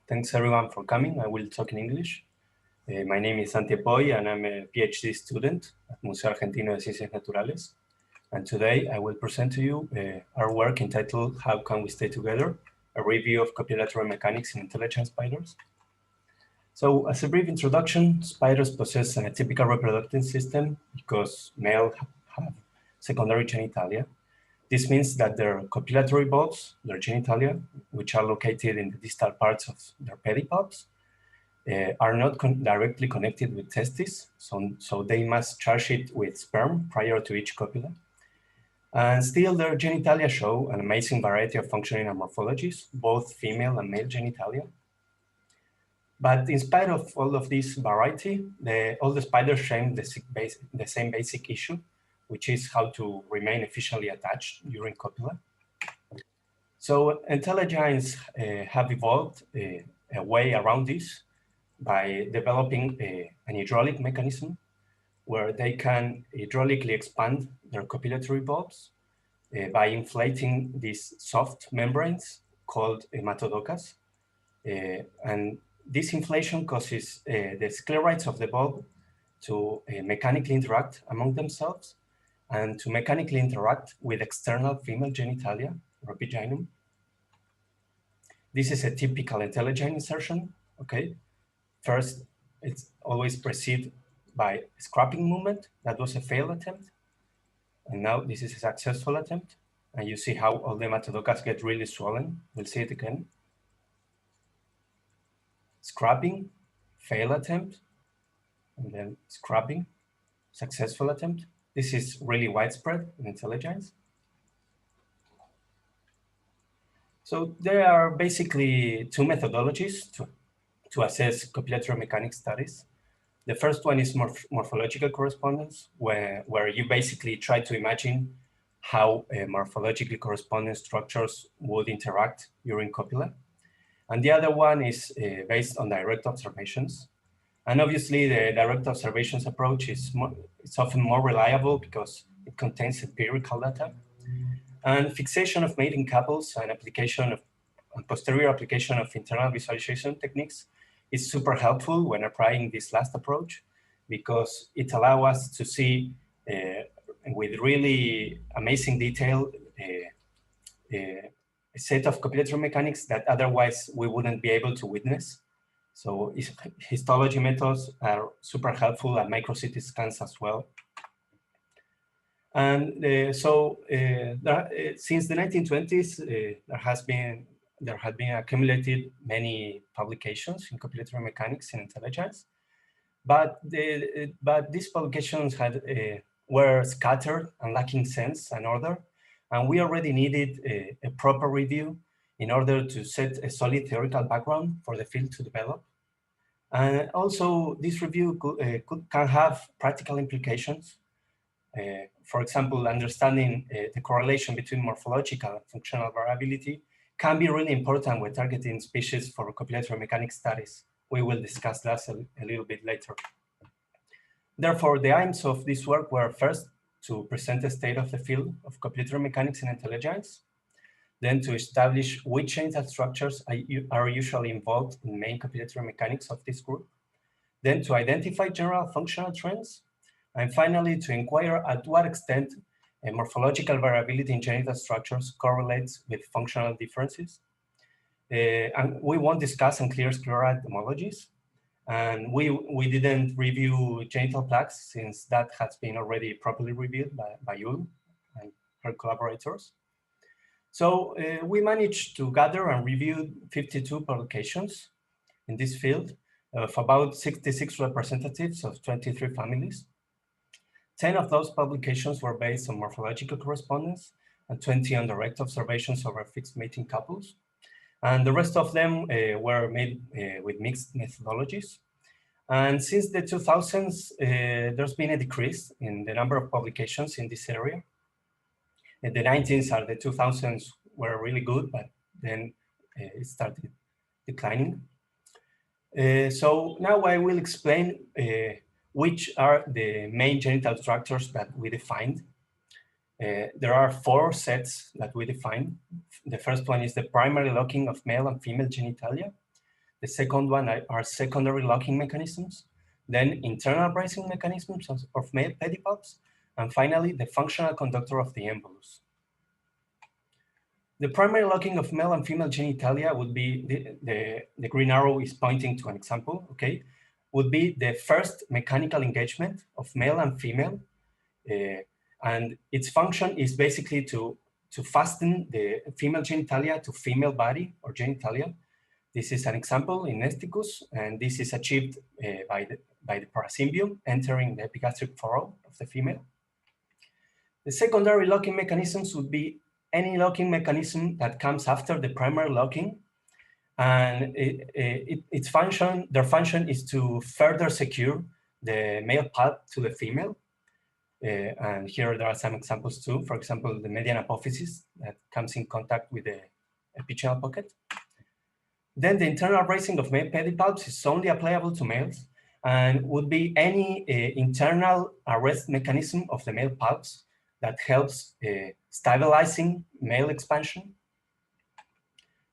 Thanks everyone for coming. I will talk in English. My name is Dante Poy and I'm a PhD student at Museo Argentino de Ciencias Naturales. And today I will present to you our work entitled How Can We Stay Together? A review of copulatory mechanics in intelligent spiders. So as a brief introduction, spiders possess an atypical reproductive system because males have secondary genitalia. This means that their copulatory bulbs, their genitalia, which are located in the distal parts of their pedipalps, are not directly connected with testes, so they must charge it with sperm prior to each copula. And still, their genitalia show an amazing variety of functioning and morphologies, both female and male genitalia. But in spite of all of this variety, all the spiders share the same basic issue, which is how to remain efficiently attached during copula. So entelegynes have evolved a way around this by developing an hydraulic mechanism where they can hydraulically expand their copulatory bulbs by inflating these soft membranes called hematodocas. And this inflation causes the sclerites of the bulb to mechanically interact among themselves and to mechanically interact with external female genitalia, or epigynum. This is a typical entelegyne insertion, okay? First, it's always preceded by a scrapping movement. That was a failed attempt. And now this is a successful attempt. And you see how all the hematodocas get really swollen. We'll see it again. Scrapping, failed attempt, and then scrapping, successful attempt. This is really widespread in entelegynes. So there are basically two methodologies to assess copulatory mechanics studies. The first one is morphological correspondence, where you basically try to imagine how morphologically corresponding structures would interact during copula. And the other one is based on direct observations. And obviously the direct observations approach is it's often more reliable because it contains empirical data. And fixation of mating couples and posterior application of internal visualization techniques is super helpful when applying this last approach because it allows us to see with really amazing detail a set of copulatory mechanics that otherwise we wouldn't be able to witness. So histology methods are super helpful and micro CT scans as well. And since the 1920s, there have been accumulated many publications in copulatory mechanics in entelegynes, but these publications were scattered and lacking sense and order, and we already needed a proper review in order to set a solid theoretical background for the field to develop. And also, this review can have practical implications. For example, understanding the correlation between morphological and functional variability can be really important when targeting species for copulatory mechanics studies. We will discuss that a little bit later. Therefore, the aims of this work were first to present the state of the field of copulatory mechanics in entelegynes, then to establish which genital structures are usually involved in main copulatory mechanics of this group, then to identify general functional trends, and finally to inquire at what extent morphological variability in genital structures correlates with functional differences. And we won't discuss unclear sclerite homologies, and we didn't review genital plaques since that has been already properly reviewed by Yul and her collaborators. So we managed to gather and review 52 publications in this field of about 66 representatives of 23 families. 10 of those publications were based on morphological correspondence and 20 on direct observations over fixed mating couples. And the rest of them were made with mixed methodologies. And since the 2000s, there's been a decrease in the number of publications in this area. In the 19s or the 2000s were really good, but then it started declining. So now I will explain which are the main genital structures that we defined. There are 4 sets that we defined. The first one is the primary locking of male and female genitalia. The second one are secondary locking mechanisms, then internal bracing mechanisms of male pedipalps, and finally, the functional conductor of the embolus. The primary locking of male and female genitalia would be, the green arrow is pointing to an example, okay? Would be the first mechanical engagement of male and female. And its function is basically to fasten the female genitalia to female body or genitalia. This is an example in Nesticus, and this is achieved by the paracymbium entering the epigastric furrow of the female. The secondary locking mechanisms would be any locking mechanism that comes after the primary locking, and their function is to further secure the male pulp to the female. And here there are some examples too. For example, the median apophysis that comes in contact with the epigynal pocket. Then the internal bracing of male pedipalps is only applicable to males and would be any internal arrest mechanism of the male palps that helps stabilizing male expansion.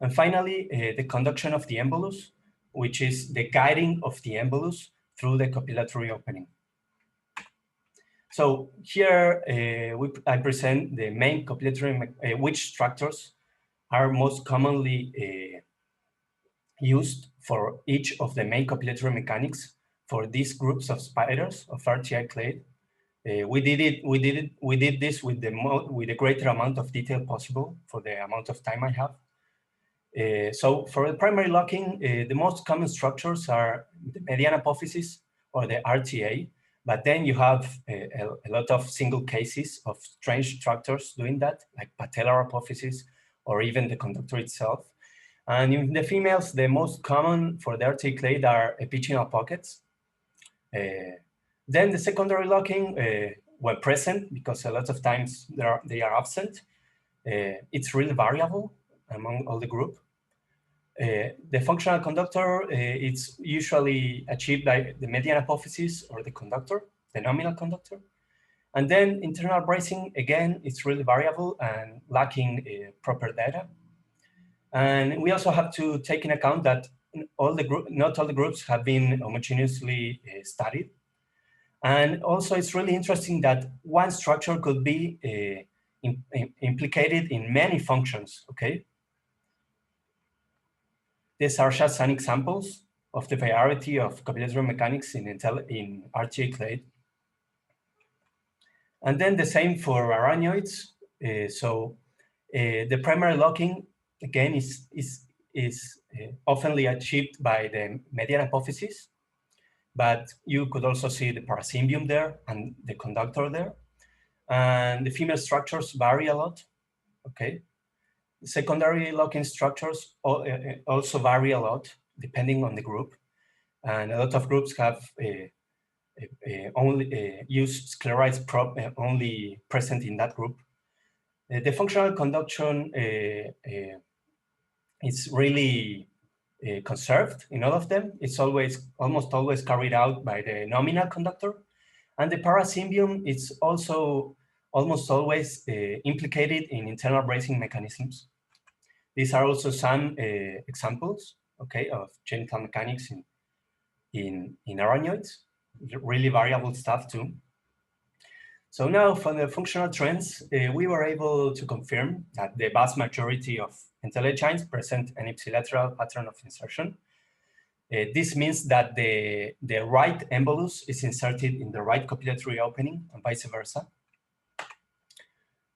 And finally, the conduction of the embolus, which is the guiding of the embolus through the copulatory opening. So here I present the main copulatory, which structures are most commonly used for each of the main copulatory mechanics for these groups of spiders of RTI clade. We did this with the greater amount of detail possible for the amount of time I have. So for the primary locking, the most common structures are the median apophysis or the RTA, but then you have a lot of single cases of strange structures doing that, like patellar apophysis or even the conductor itself. And in the females, the most common for the RTA clade are epigynal pockets. Then the secondary locking, when present, because a lot of times they are absent, it's really variable among all the group. The functional conductor, it's usually achieved by the median apophysis or the conductor, the nominal conductor. And then internal bracing, again, it's really variable and lacking proper data. And we also have to take into account that not all the groups have been homogeneously studied. And also it's really interesting that one structure could be implicated in many functions, okay? These are just some examples of the variety of copulatory mechanics in RTA clade. And then the same for araneoids. The primary locking, again, is oftenly achieved by the median apophysis, but you could also see the paracymbium there and the conductor there. And the female structures vary a lot, okay? Secondary locking structures also vary a lot depending on the group. And a lot of groups have only use sclerites only present in that group. The functional conduction is really conserved in all of them. It's almost always carried out by the nominal conductor. And the paracymbium is also almost always implicated in internal bracing mechanisms. These are also some examples, okay, of genital mechanics in araneoids, really variable stuff too. So now for the functional trends, we were able to confirm that the vast majority of entelegynes present an ipsilateral pattern of insertion. This means that the right embolus is inserted in the right copulatory opening and vice versa.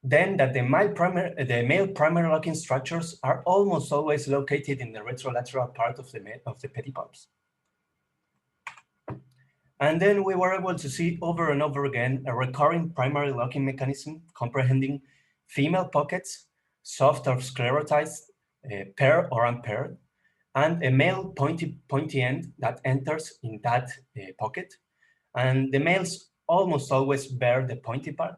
Then that the male primary locking structures are almost always located in the retrolateral part of the pedipalps. And then we were able to see over and over again a recurring primary locking mechanism comprehending female pockets, soft or sclerotized, paired or unpaired, and a male pointy end that enters in that pocket. And the males almost always bear the pointy part.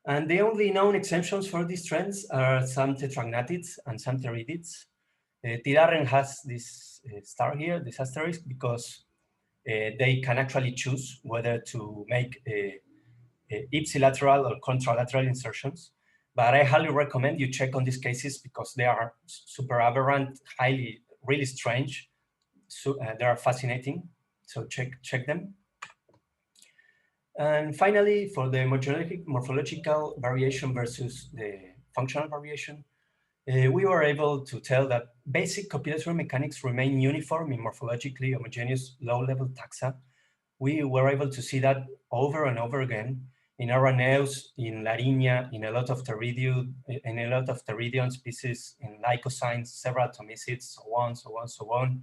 And the only known exemptions for these trends are some tetragnathids and some pteridids. Tidarren has this star here, this asterisk, because they can actually choose whether to make ipsilateral or contralateral insertions. But I highly recommend you check on these cases because they are super aberrant, highly really strange. So they are fascinating. So check them. And finally, for the morphological variation versus the functional variation, we were able to tell that basic copulatory mechanics remain uniform in morphologically homogeneous low-level taxa. We were able to see that over and over again in araneos, in Larinia, in a lot of pteridion species, in lycosines, several tomicids, so on, so on, so on.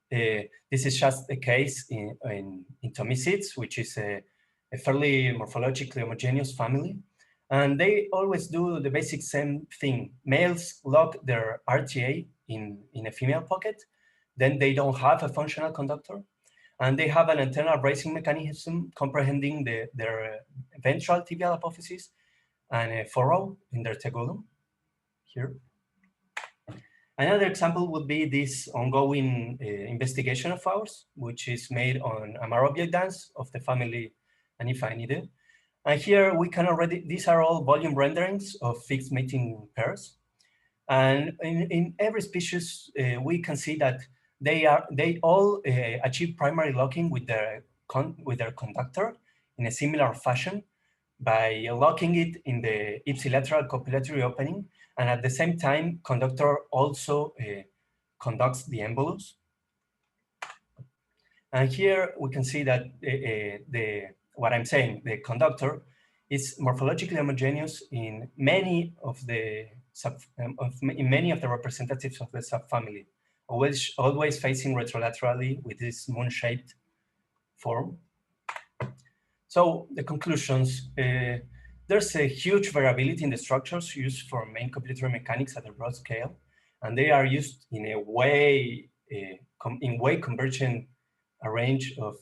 This is just the case in tomicids, which is a fairly morphologically homogeneous family. And they always do the basic same thing. Males lock their RTA in a female pocket, then they don't have a functional conductor, and they have an internal bracing mechanism comprehending their ventral tibial apophysis and a furrow in their tegulum here. Another example would be this ongoing investigation of ours, which is made on Amarobiidans of the family Anyphaenidae. And here we can already, these are all volume renderings of fixed mating pairs. And in every species, we can see that they all achieve primary locking with their conductor in a similar fashion by locking it in the ipsilateral copulatory opening, and at the same time, conductor also conducts the embolus. And here we can see that what I'm saying, the conductor is morphologically homogeneous in many of the representatives of the subfamily, always facing retrolaterally with this moon-shaped form. So the conclusions, there's a huge variability in the structures used for main copulatory mechanics at a broad scale, and they are used in a way convergent a range of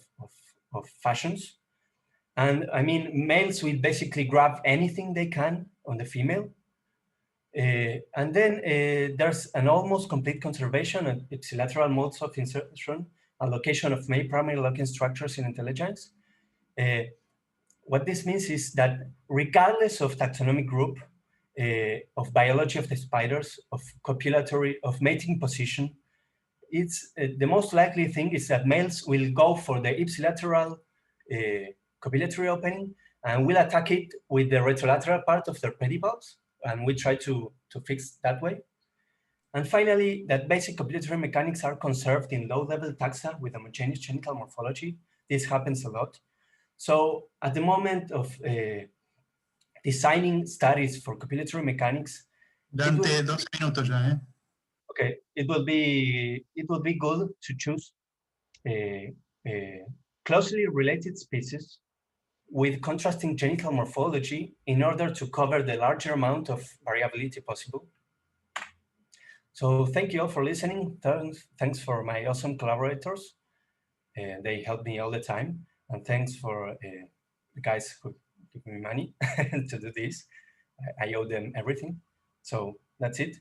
fashions. And I mean, males will basically grab anything they can on the female. And then there's an almost complete conservation of ipsilateral modes of insertion, allocation of male primary locking structures in Entelegynes. What this means is that regardless of taxonomic group, of biology of the spiders, of copulatory, of mating position, it's the most likely thing is that males will go for the ipsilateral copulatory opening and will attack it with the retrolateral part of their pedipalps, and we try to fix that way. And finally, that basic copulatory mechanics are conserved in low-level taxa with homogeneous genital morphology. This happens a lot. So at the moment of designing studies for copulatory mechanics, Dante, 12 minutos ya, ¿eh? Okay, it will be good to choose closely related species with contrasting genital morphology in order to cover the larger amount of variability possible. So thank you all for listening. Thanks for my awesome collaborators. They help me all the time. And thanks for the guys who give me money to do this. I owe them everything. So that's it.